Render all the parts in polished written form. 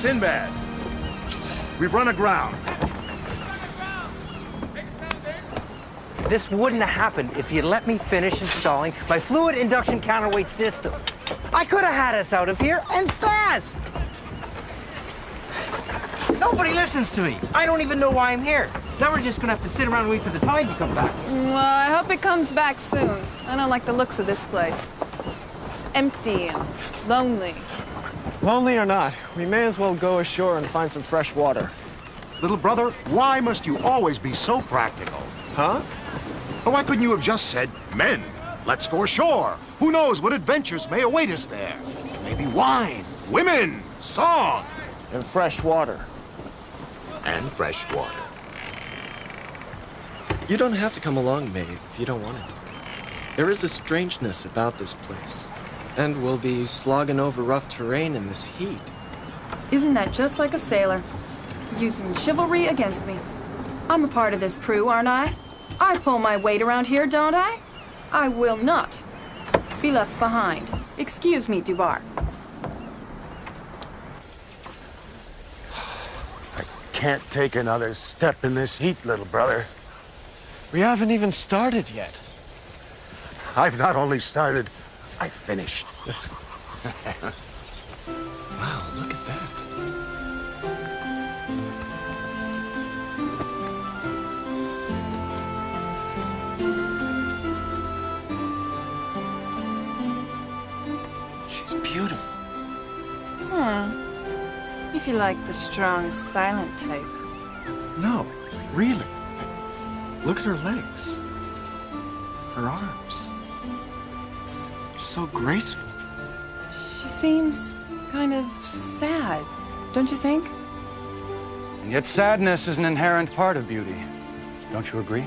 Sinbad. We've run aground. This wouldn't have happened if you'd let me finish installing my fluid induction counterweight system. I could have had us out of here, and fast! Nobody listens to me. I don't even know why I'm here. Now we're just gonna have to sit around and wait for the tide to come back. Well, I hope it comes back soon. I don't like the looks of this place. It's empty and lonely. Lonely or not, we may as well go ashore and find some fresh water. Little brother, why must you always be so practical? Huh? Or why couldn't you have just said, men, let's go ashore? Who knows what adventures may await us there? Maybe wine, women, song. And fresh water. And fresh water. You don't have to come along, Maeve, if you don't want to. There is a strangeness about this place. And we'll be slogging over rough terrain in this heat. Isn't that just like a sailor? Using chivalry against me. I'm a part of this crew, aren't I? I pull my weight around here, don't I? I will not be left behind. Excuse me, Dubar. I can't take another step in this heat, little brother. We haven't even started yet. I've not only started, I've finished. Wow, look at that. She's beautiful. If you like the strong, silent type. No, really. Look at her legs. Her arms. So graceful. She seems kind of sad, don't you think? And yet sadness is an inherent part of beauty. Don't you agree?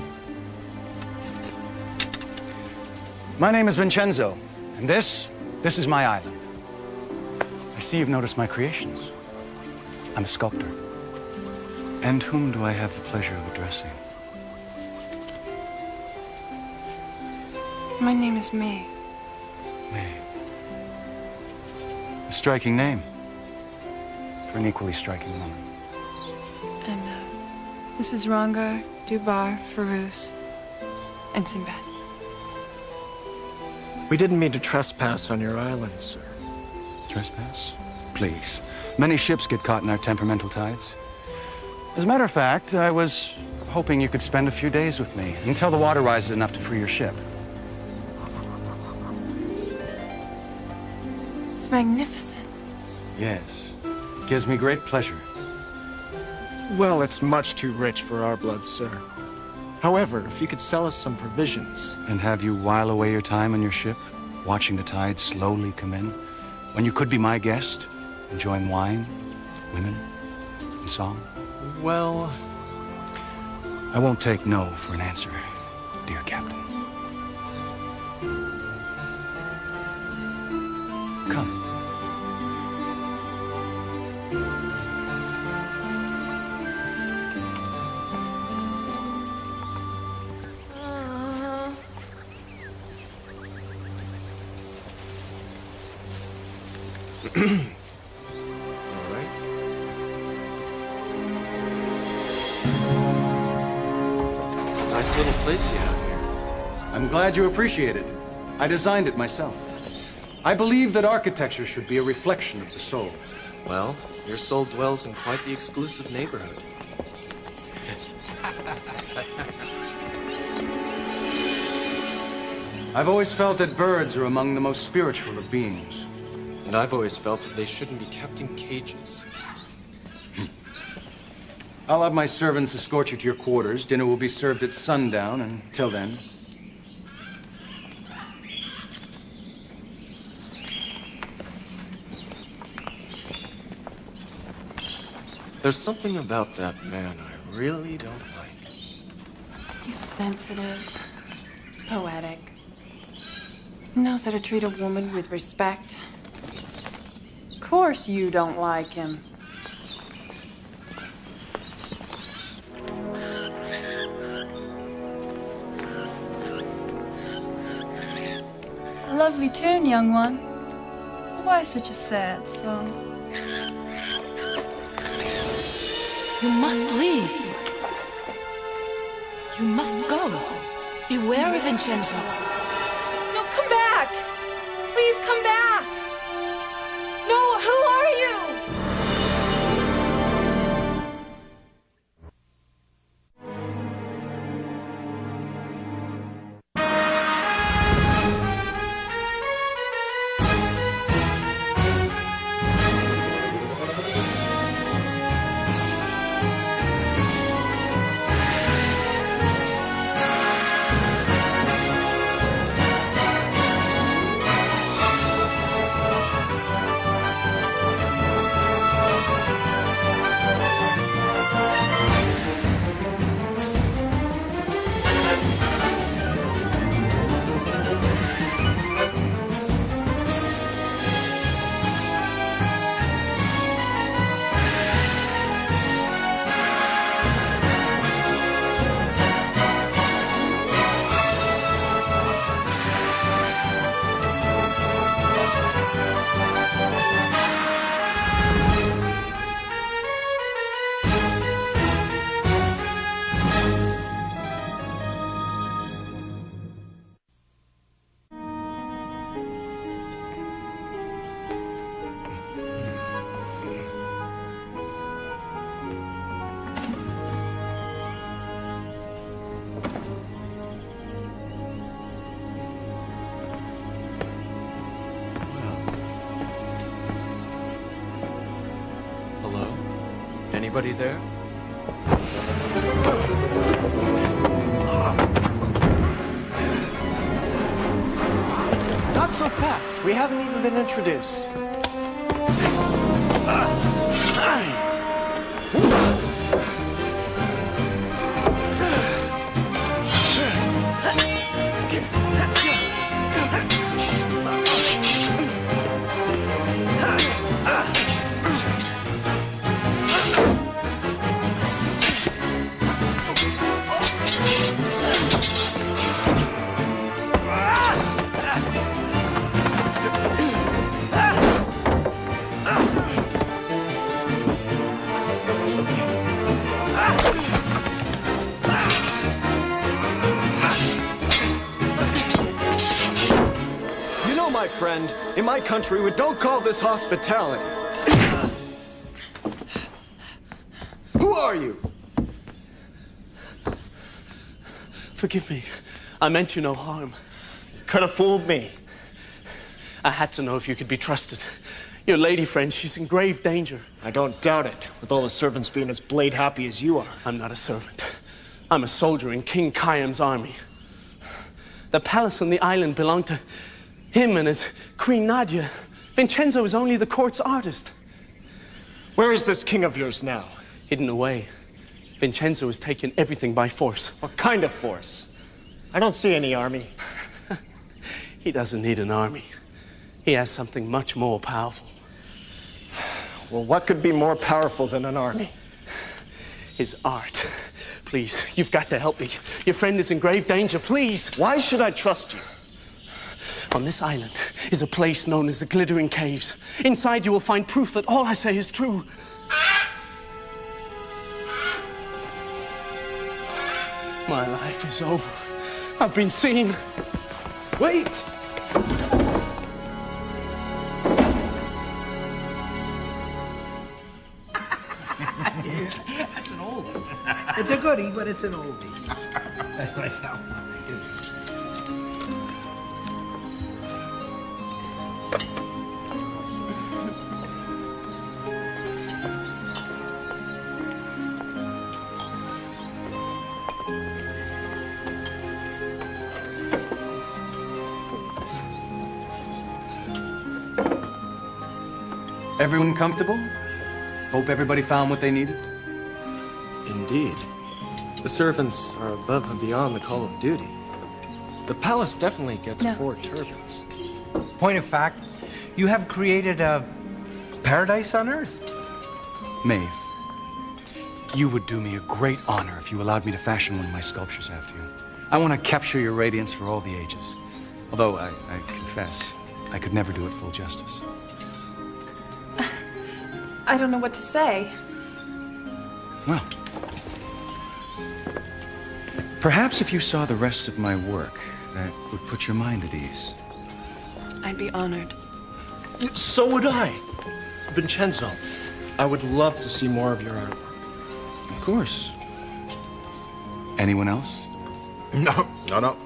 My name is Vincenzo, and this is my island. I see you've noticed my creations. I'm a sculptor. And whom do I have the pleasure of addressing? My name is May. May. A striking name for an equally striking woman. And this is Rangar, Dubar, Farouz, and Sinbad. We didn't mean to trespass on your island, sir. Trespass? Please. Many ships get caught in their temperamental tides. As a matter of fact, I was hoping you could spend a few days with me until the water rises enough to free your ship. It's magnificent. Yes. It gives me great pleasure. Well, it's much too rich for our blood, sir. However, if you could sell us some provisions. And have you while away your time on your ship, watching the tide slowly come in, when you could be my guest, enjoying wine, women, and song? Well, I won't take no for an answer, dear Captain. Come. all right. Nice little place you have here. I'm glad you appreciate it. I designed it myself. I believe that architecture should be a reflection of the soul. Well, your soul dwells in quite the exclusive neighborhood. I've always felt that birds are among the most spiritual of beings. And I've always felt that they shouldn't be kept in cages. I'll have my servants escort you to your quarters. Dinner will be served at sundown, and till then... There's something about that man I really don't like. He's sensitive, poetic. Knows how to treat a woman with respect. Of course you don't like him. A lovely tune, young one. But why such a sad song? You must leave. You must go. Beware of Vincenzo. No, come back! Please come back! No, who are you? Anybody there? Not so fast. We haven't even been introduced. Friend, in my country, we don't call this hospitality. Who are you? Forgive me. I meant you no harm. Could have fooled me. I had to know if you could be trusted. Your lady friend, she's in grave danger. I don't doubt it, with all the servants being as blade happy as you are. I'm not a servant. I'm a soldier in King Khayyam's army. The palace on the island belonged to him and his Queen Nadia. Vincenzo is only the court's artist. Where is this king of yours now? Hidden away. Vincenzo has taken everything by force. What kind of force? I don't see any army. He doesn't need an army. He has something much more powerful. Well, what could be more powerful than an army? His art. Please, you've got to help me. Your friend is in grave danger, please. Why should I trust you? On this island is a place known as the Glittering Caves. Inside you will find proof that all I say is true. My life is over. I've been seen. Wait! That's an oldie. It's a goodie, but it's an oldie. I like that one. Everyone comfortable? Hope everybody found what they needed? Indeed. The servants are above and beyond the call of duty. The palace definitely gets 4 turbans. Point of fact, you have created a paradise on Earth. Maeve, you would do me a great honor if you allowed me to fashion one of my sculptures after you. I want to capture your radiance for all the ages. Although, I confess, I could never do it full justice. I don't know what to say. Well, perhaps if you saw the rest of my work, that would put your mind at ease. I'd be honored. So would I. Vincenzo, I would love to see more of your artwork. Of course. Anyone else? No, no, no.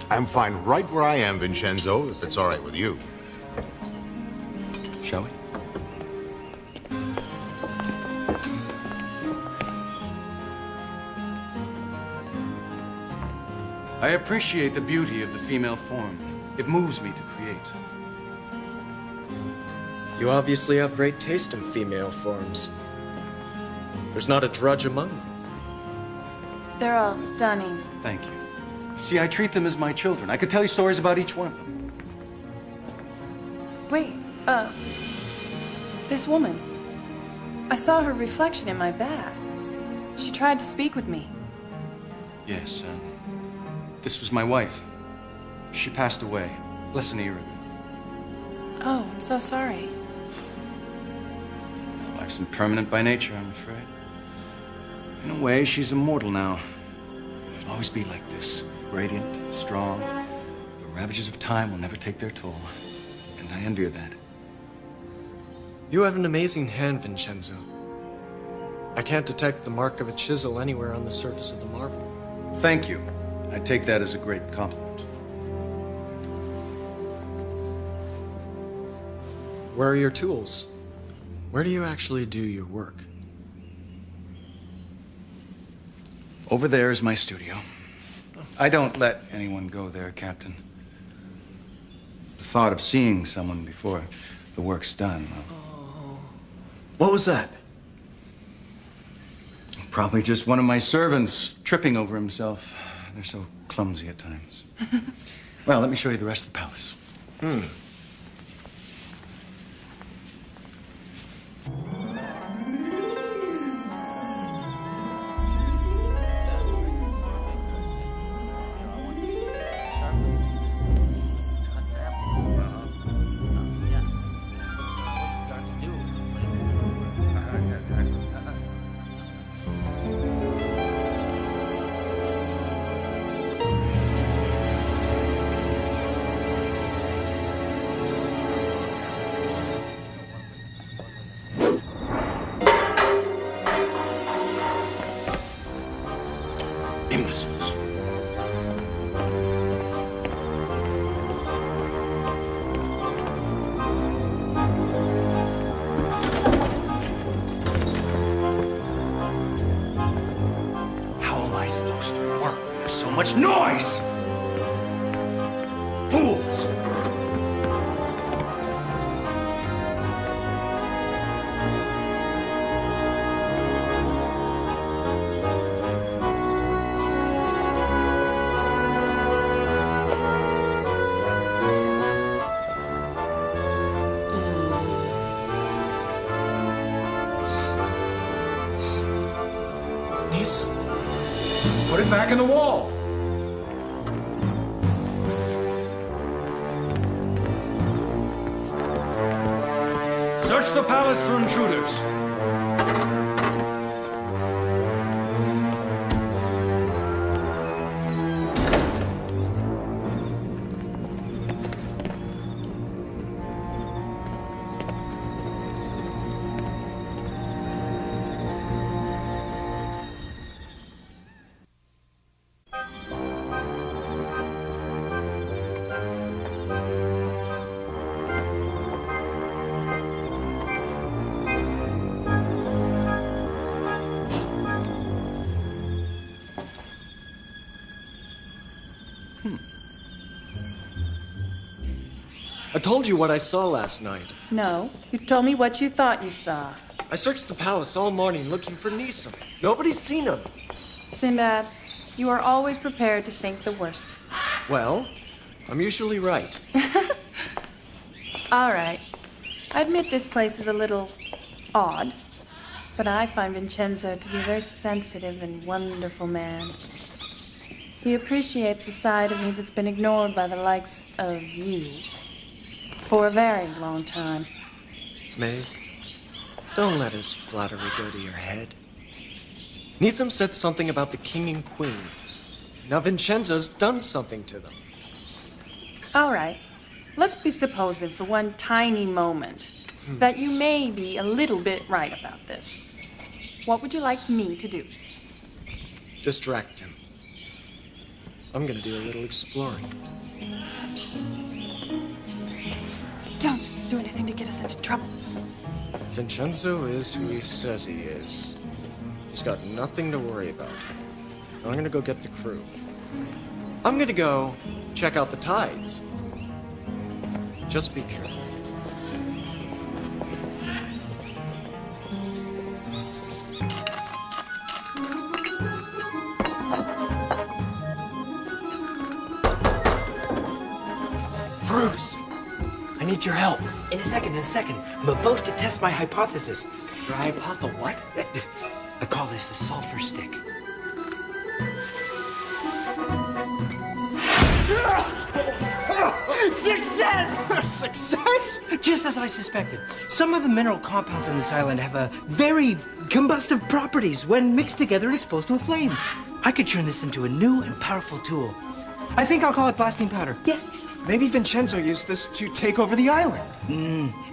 I'm fine right where I am, Vincenzo, if it's all right with you. Shall we? I appreciate the beauty of the female form. It moves me to create. You obviously have great taste in female forms. There's not a drudge among them. They're all stunning. Thank you. See, I treat them as my children. I could tell you stories about each one of them. Wait, this woman. I saw her reflection in my bath. She tried to speak with me. Yes, this was my wife. She passed away less than a year ago. Oh, I'm so sorry. Life's impermanent by nature, I'm afraid. In a way, she's immortal now. She'll always be like this, radiant, strong. The ravages of time will never take their toll, and I envy her that. You have an amazing hand, Vincenzo. I can't detect the mark of a chisel anywhere on the surface of the marble. Thank you. I take that as a great compliment. Where are your tools? Where do you actually do your work? Over there is my studio. I don't let anyone go there, Captain. The thought of seeing someone before the work's done, well, What was that? probably just one of my servants tripping over himself. They're so clumsy at times. Well, let me show you the rest of the palace. Imbeciles. How am I supposed to work when there's so much noise? Fools! Put it back in the wall. Search the palace for intruders. I told you what I saw last night. No, you told me what you thought you saw. I searched the palace all morning looking for Nisam. Nobody's seen him. Sinbad, you are always prepared to think the worst. Well, I'm usually right. All right. I admit this place is a little odd, but I find Vincenzo to be a very sensitive and wonderful man. He appreciates a side of me that's been ignored by the likes of you for a very long time. Maeve, don't let his flattery go to your head. Nizam said something about the king and queen. Now Vincenzo's done something to them. All right. Let's be supposing for one tiny moment that you may be a little bit right about this. What would you like me to do? Distract him. I'm gonna do a little exploring. Don't do anything to get us into trouble. Vincenzo is who he says he is. He's got nothing to worry about. I'm gonna go get the crew. I'm gonna go check out the tides. Just be careful. Bruce, I need your help. In a second. I'm about to test my hypothesis. Your hypothesis what? I call this a sulfur stick. Success! Success? Just as I suspected. Some of the mineral compounds on this island have a very combustive properties when mixed together and exposed to a flame. I could turn this into a new and powerful tool. I think I'll call it blasting powder. Yes. Maybe Vincenzo used this to take over the island.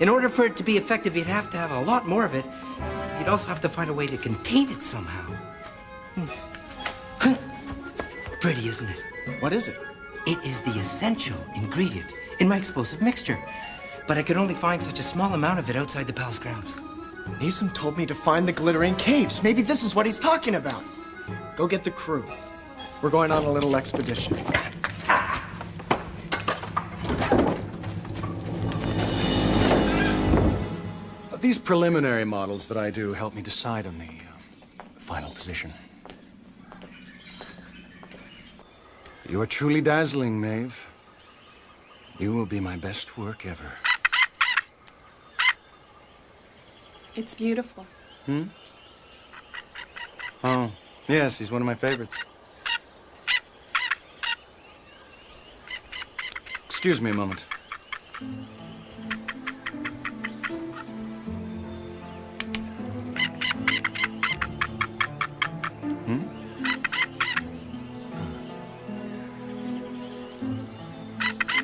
In order for it to be effective, you'd have to have a lot more of it. You'd also have to find a way to contain it somehow. Pretty, isn't it? What is it? It is the essential ingredient in my explosive mixture. But I could only find such a small amount of it outside the palace grounds. Nizam told me to find the glittering caves. Maybe this is what he's talking about. Go get the crew. We're going on a little expedition. These preliminary models that I do help me decide on the final position. You are truly dazzling, Maeve. You will be my best work ever. It's beautiful. Oh, yes, he's one of my favorites. Excuse me a moment.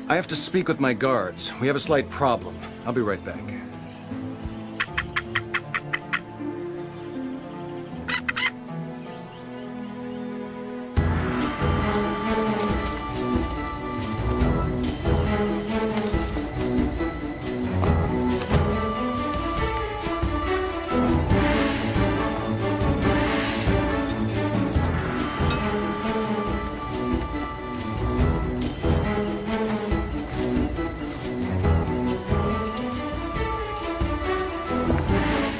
I have to speak with my guards. We have a slight problem. I'll be right back.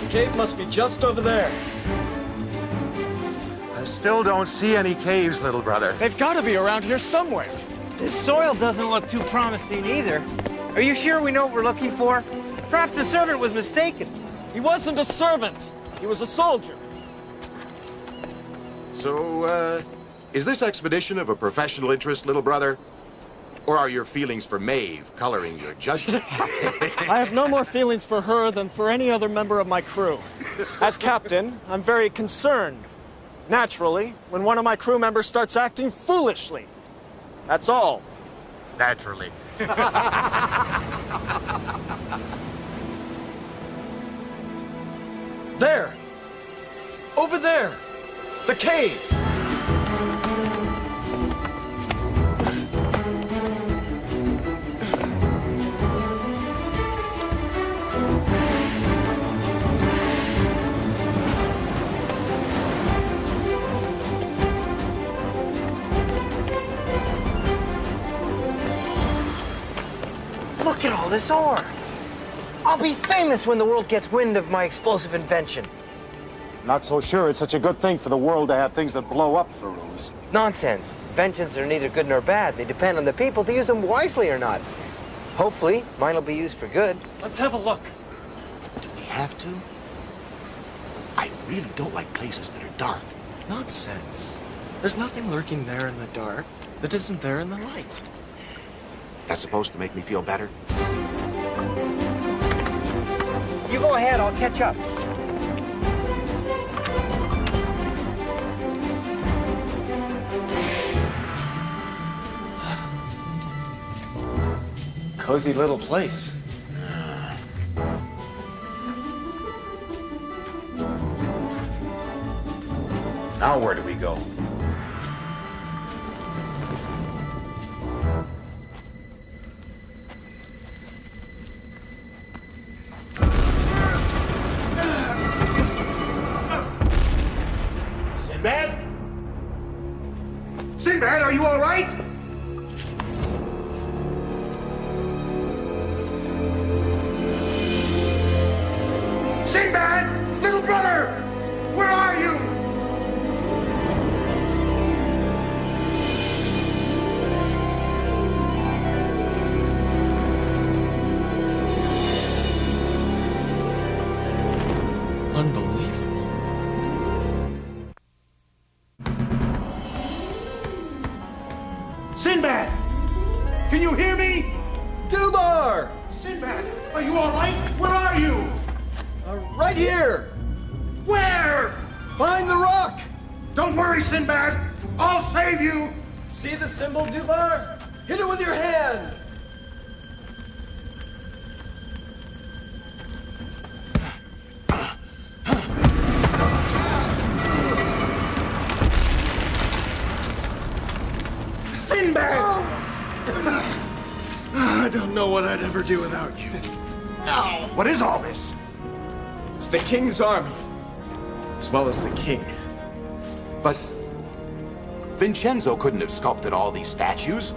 Cave must be just over there. I still don't see any caves, little brother. They've got to be around here somewhere. This soil doesn't look too promising either. Are you sure we know what we're looking for? Perhaps the servant was mistaken. He wasn't a servant. He was a soldier. So, is this expedition of a professional interest, little brother? Or are your feelings for Maeve coloring your judgment? I have no more feelings for her than for any other member of my crew. As captain, I'm very concerned. Naturally, when one of my crew members starts acting foolishly. That's all. Naturally. There! Over there! The cave! Look at all this ore. I'll be famous when the world gets wind of my explosive invention. Not so sure it's such a good thing for the world to have things that blow up, Feroz. Nonsense. Inventions are neither good nor bad. They depend on the people to use them wisely or not. Hopefully, mine will be used for good. Let's have a look. Do we have to? I really don't like places that are dark. Nonsense. There's nothing lurking there in the dark that isn't there in the light. That's supposed to make me feel better? You go ahead, I'll catch up. cozy little place. Now where do we go? Sinbad? Sinbad, are you all right? Sinbad! Little brother! Where are you? Unbelievable. Sinbad! Can you hear me? Dubar! Sinbad, are you all right? Where are you? Right here! Where? Behind the rock! Don't worry, Sinbad. I'll save you. See the symbol, Dubar? Hit it with your hand! Sinbad! I don't know what I'd ever do without you. Ow! What is all this? It's the king's army, as well as the king. But Vincenzo couldn't have sculpted all these statues.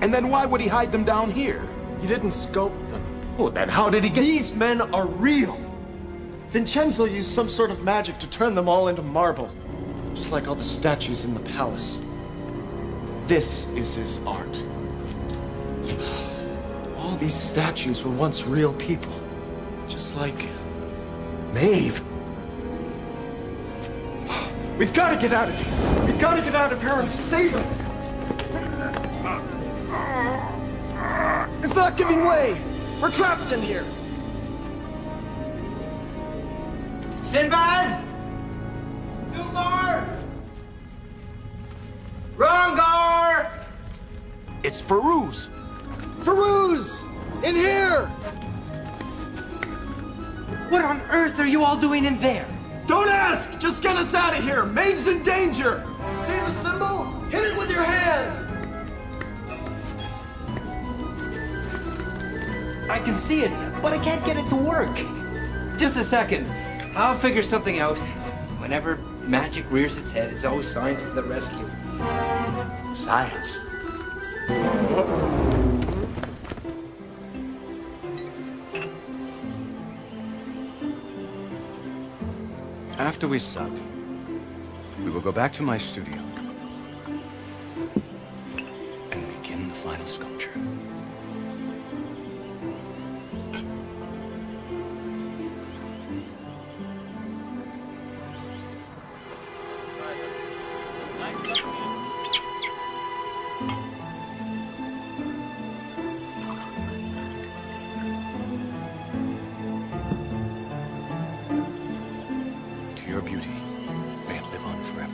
And then why would he hide them down here? He didn't sculpt them. Well, then how did he get... These men are real. Vincenzo used some sort of magic to turn them all into marble, just like all the statues in the palace. This is his art. All these statues were once real people, just like Maeve. We've got to get out of here. We've got to get out of here and save him. It's not giving way. We're trapped in here. Sinbad! Dugar! Rongar! It's Farouz. Farouz! In here! What on earth are you all doing in there? Don't ask! Just get us out of here! Maeve's in danger! See the symbol? Hit it with your hand! I can see it, but I can't get it to work. Just a second. I'll figure something out. Whenever magic rears its head, it's always science to the rescue. Science. After we sup, we will go back to my studio and begin the final sculpture. Your beauty, may it live on forever.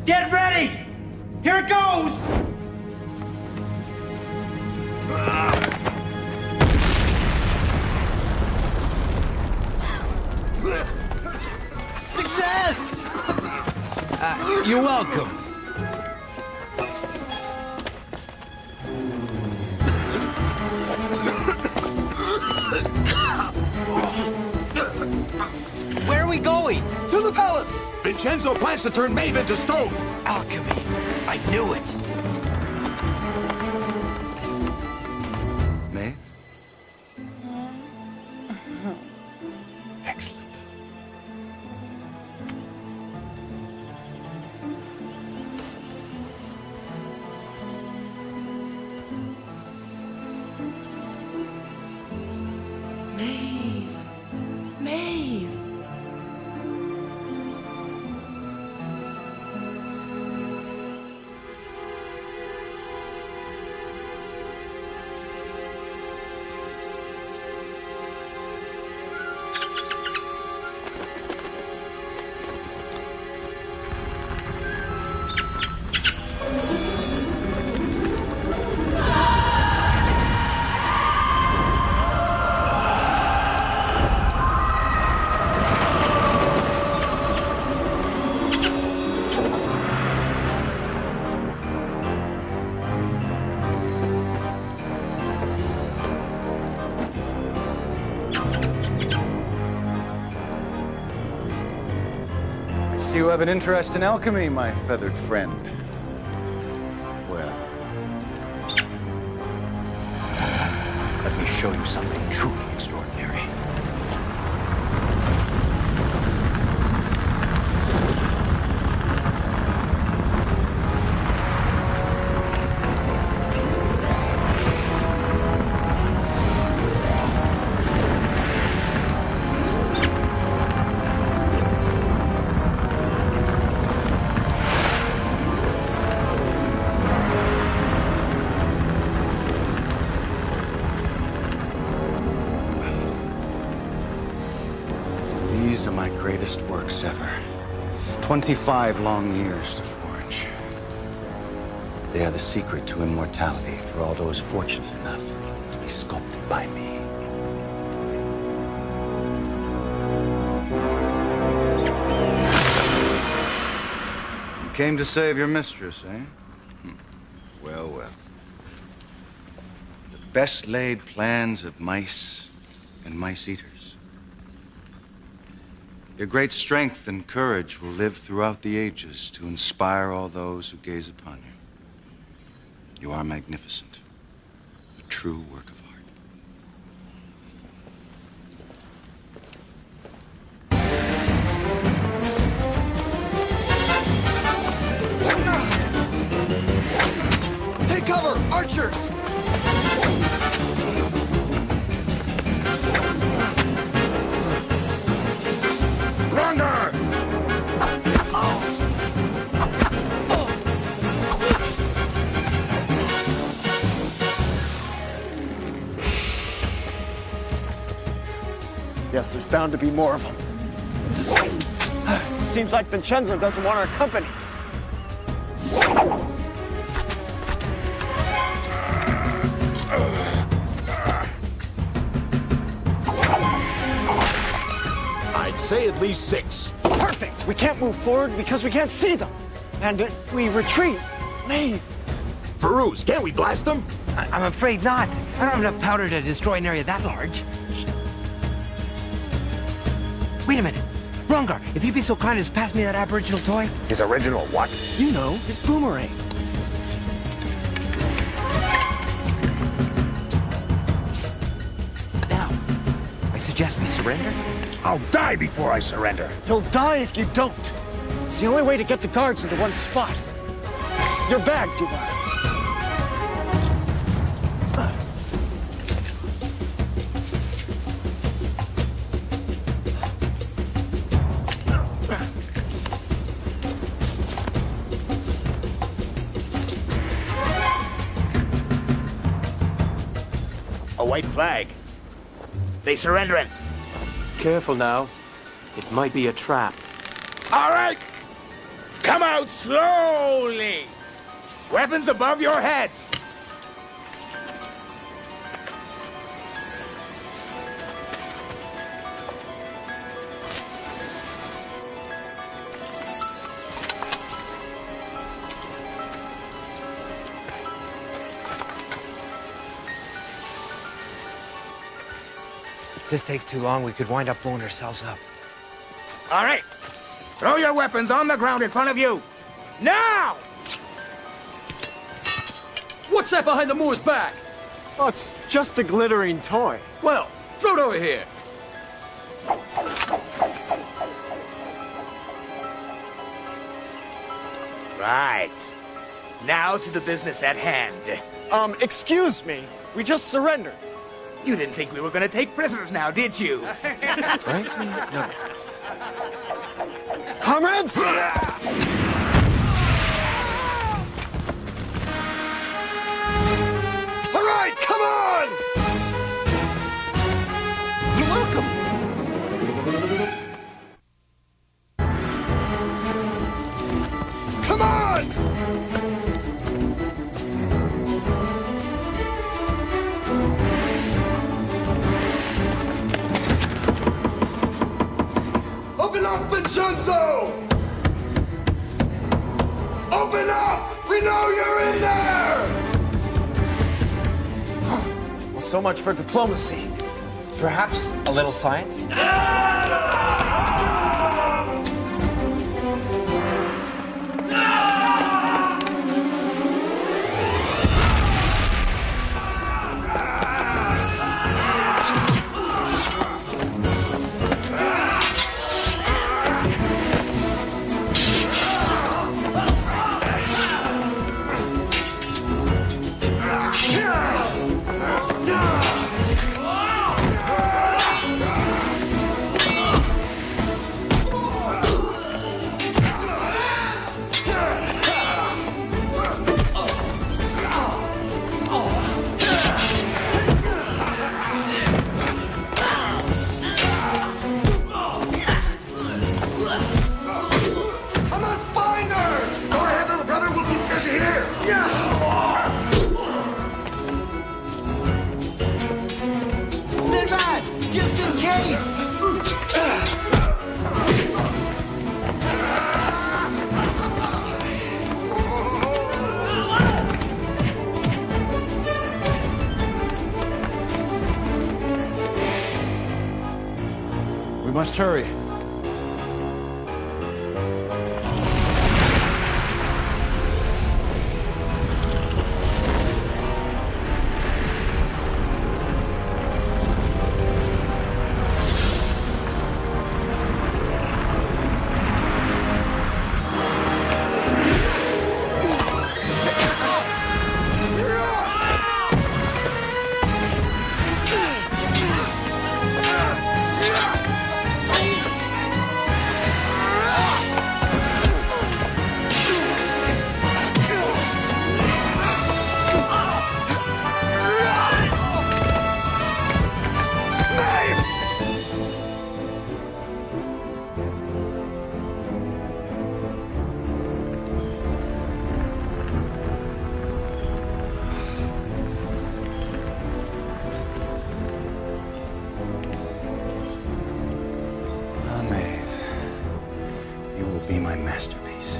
Get ready! Here it goes! Success! Welcome. Where are we going? To the palace! Vincenzo plans to turn Maeve into stone! Alchemy. I knew it. Maeve? Excellent. Maeve. Maeve. See you have an interest in alchemy, my feathered friend. Well, let me show you something truly extraordinary. These are my greatest works ever. 25 long years to forge. They are the secret to immortality for all those fortunate enough to be sculpted by me. You came to save your mistress, eh? Well, well. The best laid plans of mice and mice-eaters. Your great strength and courage will live throughout the ages to inspire all those who gaze upon you. You are magnificent, a true work of art. Take cover, archers! Yes, there's bound to be more of them. Seems like Vincenzo doesn't want our company. I'd say at least 6. Perfect! We can't move forward because we can't see them. And if we retreat, Maeve. Farouz, can't we blast them? I'm afraid not. I don't have enough powder to destroy an area that large. Wait a minute. Rongar, if you'd be so kind as pass me that Aboriginal toy. His original what? You know, his boomerang. Now, I suggest we surrender. I'll die before I surrender. You'll die if you don't. It's the only way to get the guards into one spot. Your bag, Dubai. A white flag. They surrendering. Careful now. It might be a trap. All right. Come out slowly. Weapons above your heads. If this takes too long, we could wind up blowing ourselves up. All right. Throw your weapons on the ground in front of you. Now! What's that behind the Moor's back? Oh, it's just a glittering toy. Well, throw it over here. Right. Now to the business at hand. Excuse me. We just surrendered. You didn't think we were gonna take prisoners now, did you? Frankly, no. Comrades! All right, come on! You're welcome. Come on! Open up, Vincenzo! Open up! We know you're in there! Well, so much for diplomacy. Perhaps a little science? Sinbad, just in case. We must hurry. Be my masterpiece.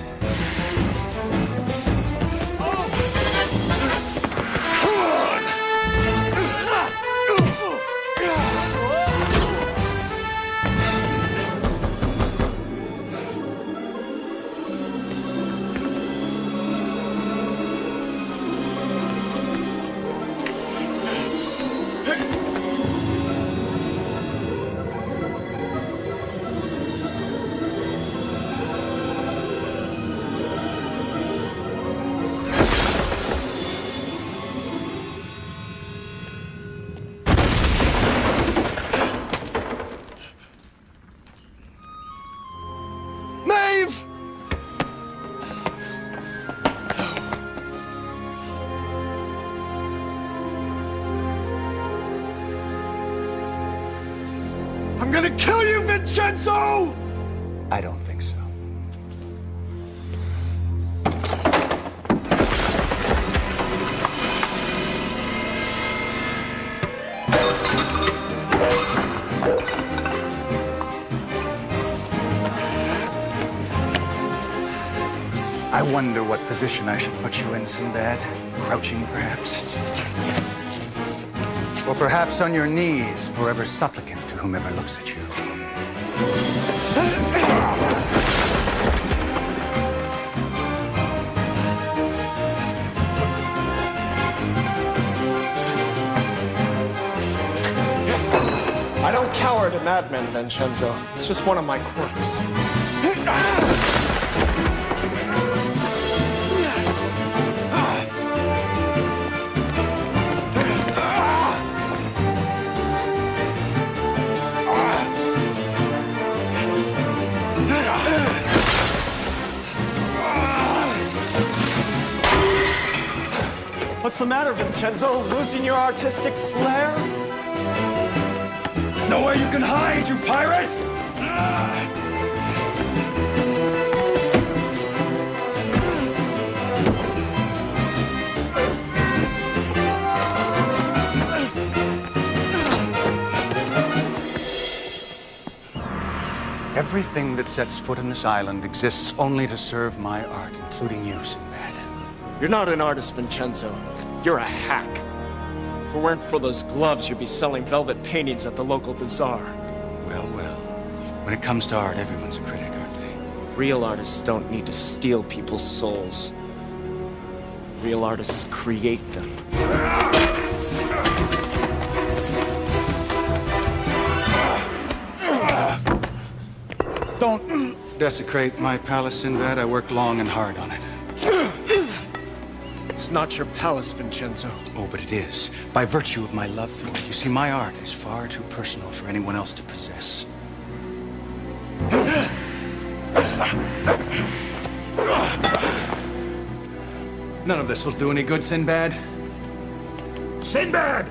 Maeve! I'm gonna kill you, Vincenzo! I don't think so. I wonder what position I should put you in, Sinbad. Crouching, perhaps? Or perhaps on your knees, forever supplicant to whomever looks at you. I don't cower to madmen, Vincenzo. It's just one of my quirks. What's the matter, Vincenzo? Losing your artistic flair? Nowhere you can hide, you pirate! Everything that sets foot on this island exists only to serve my art, including you, Sinbad. You're not an artist, Vincenzo. You're a hack. If it weren't for those gloves, you'd be selling velvet paintings at the local bazaar. Well, well. When it comes to art, everyone's a critic, aren't they? Real artists don't need to steal people's souls. Real artists create them. Don't desecrate my palace, Sinbad. I worked long and hard on it. It's not your palace, Vincenzo. Oh, but it is. By virtue of my love for it. You see, my art is far too personal for anyone else to possess. None of this will do any good, Sinbad. Sinbad!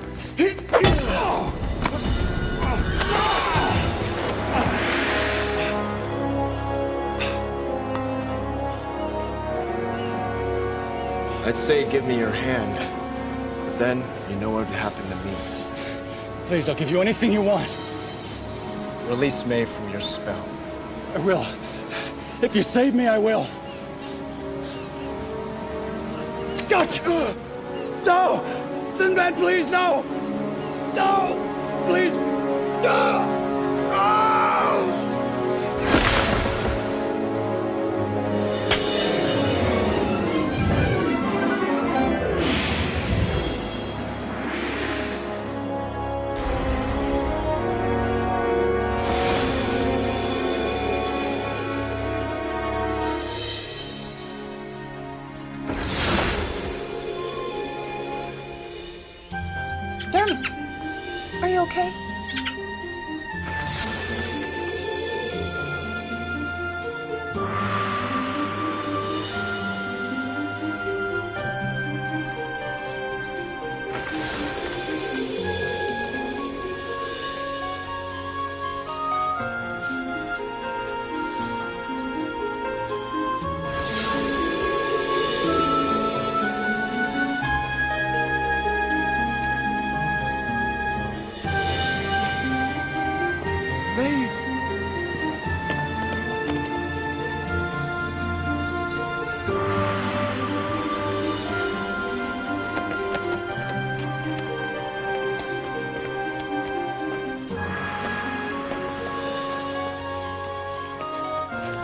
I'd say give me your hand, but then you know what would happen to me. Please, I'll give you anything you want. Release Maeve from your spell. I will. If you save me, I will. Gotcha! No! Sinbad, please, no! No! Please! No! Dermy, are you okay?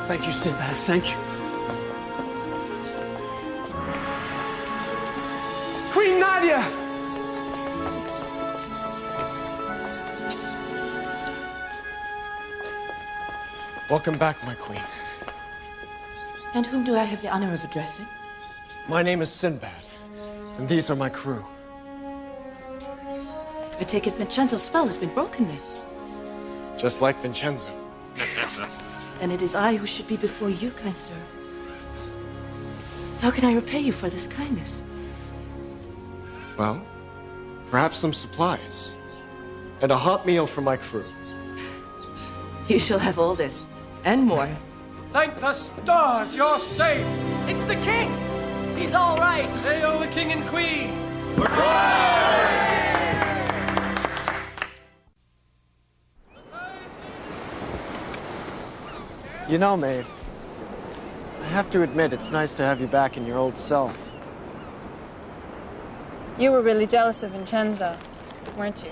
Thank you, Sinbad. Thank you. Queen Nadia! Welcome back, my queen. And whom do I have the honor of addressing? My name is Sinbad, and these are my crew. I take it Vincenzo's spell has been broken then. Just like Vincenzo. Then it is I who should be before you, kind sir. How can I repay you for this kindness? Well, perhaps some supplies. And a hot meal for my crew. You shall have all this, and more. Thank the stars, you're safe! It's the king! He's all right! Hail the king and queen! You know, Maeve, I have to admit it's nice to have you back in your old self. You were really jealous of Vincenzo. weren't you?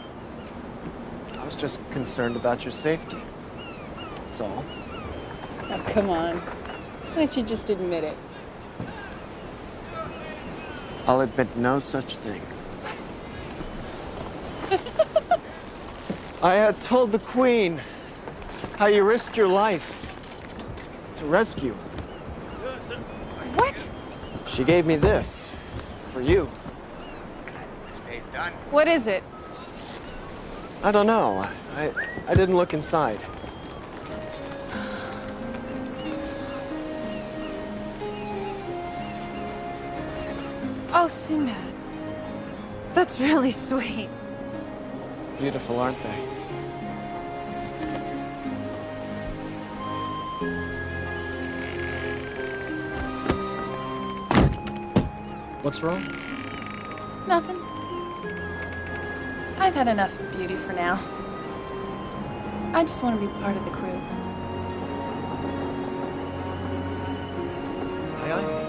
I was just concerned about your safety. That's all. Oh, come on. Why don't you just admit it? I'll admit no such thing. I had told the Queen how you risked your life to rescue. What? She gave me this for you. Stays done. What is it? I don't know. I didn't look inside. Oh, Sinbad. That's really sweet. Beautiful, aren't they? What's wrong? Nothing. I've had enough of beauty for now. I just want to be part of the crew. Aye, aye.